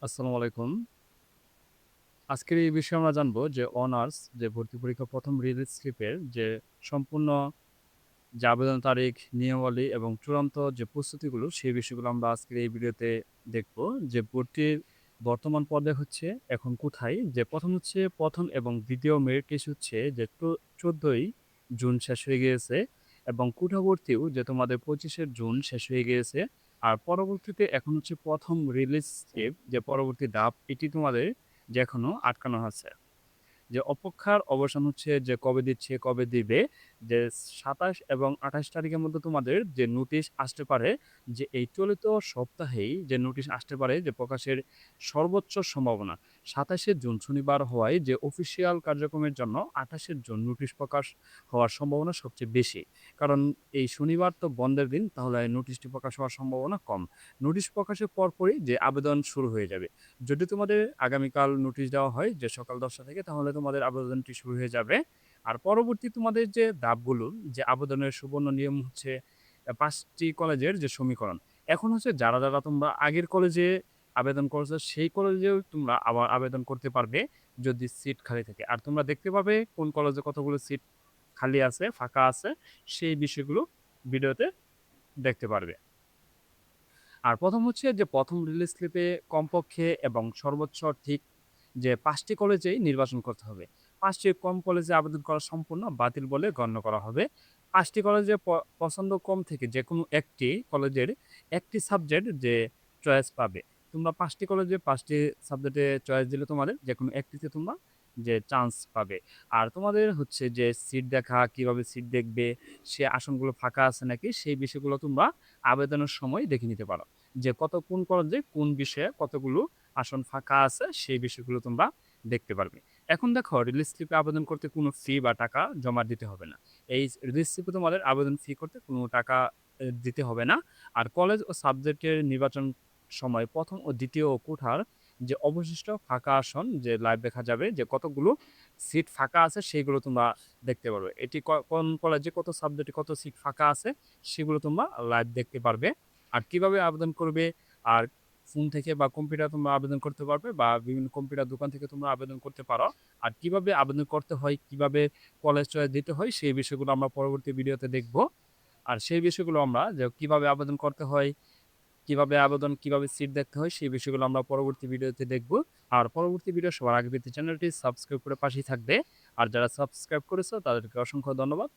আসসালামু আলাইকুম। আজকের এই বিষয়ে আমরা জানবো যে অনার্স যে ভর্তি পরীক্ষা ১ম রিলিজ স্লিপের যে সম্পূর্ণ যে আবেদন তারিখ, নিয়মাবলী এবং চূড়ান্ত যে প্রস্তুতিগুলো সেই বিষয়গুলো আমরা আজকের এই ভিডিওতে দেখব। যে ভর্তির বর্তমান পর্যায় হচ্ছে এখন কোথায়? যে ১ম হচ্ছে ১ম এবং ২য় মেরিট লিস্ট হচ্ছে যে ১৪ই জুন শেষ হয়ে গিয়েছে এবং কোটাভর্তিও যে তোমাদের ২৫শে জুন শেষ হয়ে গিয়েছে। আর পরবর্তীতে এখন হচ্ছে ১ম রিলিজ স্লিপ যে পরবর্তী ধাপ এটি তোমাদের যে এখনো আটকানো আছে। যে অপেক্ষার অবসান হচ্ছে যে কবে দিচ্ছে, কবে দিবে। যে ২৭ এবং ২৮ তারিখের মধ্যে তোমাদের যে নোটিশ আসতে পারে যে এই চলিত সপ্তাহেই যে নোটিশ আসতে পারে যে প্রকাশের সর্বোচ্চ সম্ভাবনা। ২৭শে জুন শনিবার হওয়ায় যে অফিসিয়াল কার্যক্রমের জন্য ২৮শে জুন নোটিশ প্রকাশ হওয়ার সম্ভাবনা সবচেয়ে বেশি। কারণ এই শনিবার তো বন্ধের দিন, তাহলে নোটিশটি প্রকাশ হওয়ার সম্ভাবনা কম। নোটিশ প্রকাশের পরপরই যে আবেদন শুরু হয়ে যাবে। যদি তোমাদের আগামীকাল নোটিশ দেওয়া হয় যে সকাল ১০টা থেকে, তাহলে তোমাদের আবেদনটি শুরু হয়ে যাবে। আর পরবর্তী তোমাদের যে ধাপগুলো, যে আবেদনের সুবর্ণ নিয়ম হচ্ছে ৫ টি কলেজের যে সমীকরণ। এখন হচ্ছে যারা তোমরা আগের কলেজে আবেদন করেছো সেই কলেজেও তোমরা আবার আবেদন করতে পারবে যদি সিট খালি থাকে। আর তোমরা দেখতে পাবে কোন কলেজে কতগুলো সিট খালি আছে, ফাঁকা আছে, সেই বিষয়গুলো ভিডিওতে দেখতে পারবে। আর ১ম হচ্ছে যে ১ম রিলিজ স্লিপে কমপক্ষে এবং সর্বোচ্চ ঠিক যে ৫ টি কলেজেই নির্বাচন করতে হবে। ৫ টির কম কলেজে আবেদন করা সম্পূর্ণ বাতিল বলে গণ্য করা হবে। ৫ টি কলেজে পছন্দ কম থেকে যেকোনো একটি কলেজের একটি সাবজেক্ট যে চয়েস পাবে। তোমরা ৫ টি কলেজে ৫ টি সাবজেক্টে চয়েস দিলে তোমাদের যেকোনো একটিতে তোমরা যে চান্স পাবে। আর তোমাদের হচ্ছে যে সিট দেখা, কিভাবে সিট দেখবে, সে আসনগুলো ফাঁকা আছে নাকি, সেই বিষয়গুলো তোমরা আবেদনের সময় দেখে নিতে পারো। যে কোন কলেজে কোন বিষয়ে কতগুলো আসন ফাঁকা আছে সেই বিষয়গুলো তোমরা দেখতে পারবে। এখন দেখো রিলিজ স্লিপে আবেদন করতে কোনো ফি বা টাকা জমা দিতে হবে না। এই রিলিজ স্লিপে তোমাদের আবেদন ফি করতে কোনো টাকা দিতে হবে না। আর কলেজ ও সাবজেক্টের নির্বাচন সময় ১ম ও ২য় কোঠার যে অবশিষ্ট ফাঁকা আসন যে লাইভ দেখা যাবে যে কতগুলো সিট ফাঁকা আছে সেগুলো তোমরা দেখতে পারবে। এটি কোন কলেজে কত সাবজেক্টে কত সিট ফাঁকা আছে সেগুলো তোমরা লাইভ দেখতে পারবে। আর কিভাবে আবেদন করবে, আর ফোন থেকে বা কম্পিউটার তোমরা আবেদন করতে পারবে বা বিভিন্ন কম্পিউটার দোকান থেকে তোমরা আবেদন করতে পারো। আর কিভাবে আবেদন করতে হয়, কিভাবে কলেজ চয়েস দিতে হয় সেই বিষয়গুলো আমরা পরবর্তী ভিডিওতে দেখব। আর সেই বিষয়গুলো আমরা যে কিভাবে আবেদন করতে হয়, কিভাবে সিট দেখতে হয় সেই বিষয়গুলো আমরা পরবর্তী ভিডিওতে দেখব। আর পরবর্তী ভিডিও সবার আগে পেতে চ্যানেলটি সাবস্ক্রাইব করে পাশেই থাকবে। আর যারা সাবস্ক্রাইব করেছো তাদেরকে অসংখ্য ধন্যবাদ।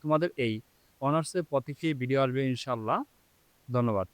তোমাদের এই অনার্সের প্রতিটি ভিডিও আসবে ইনশাআল্লাহ। ধন্যবাদ।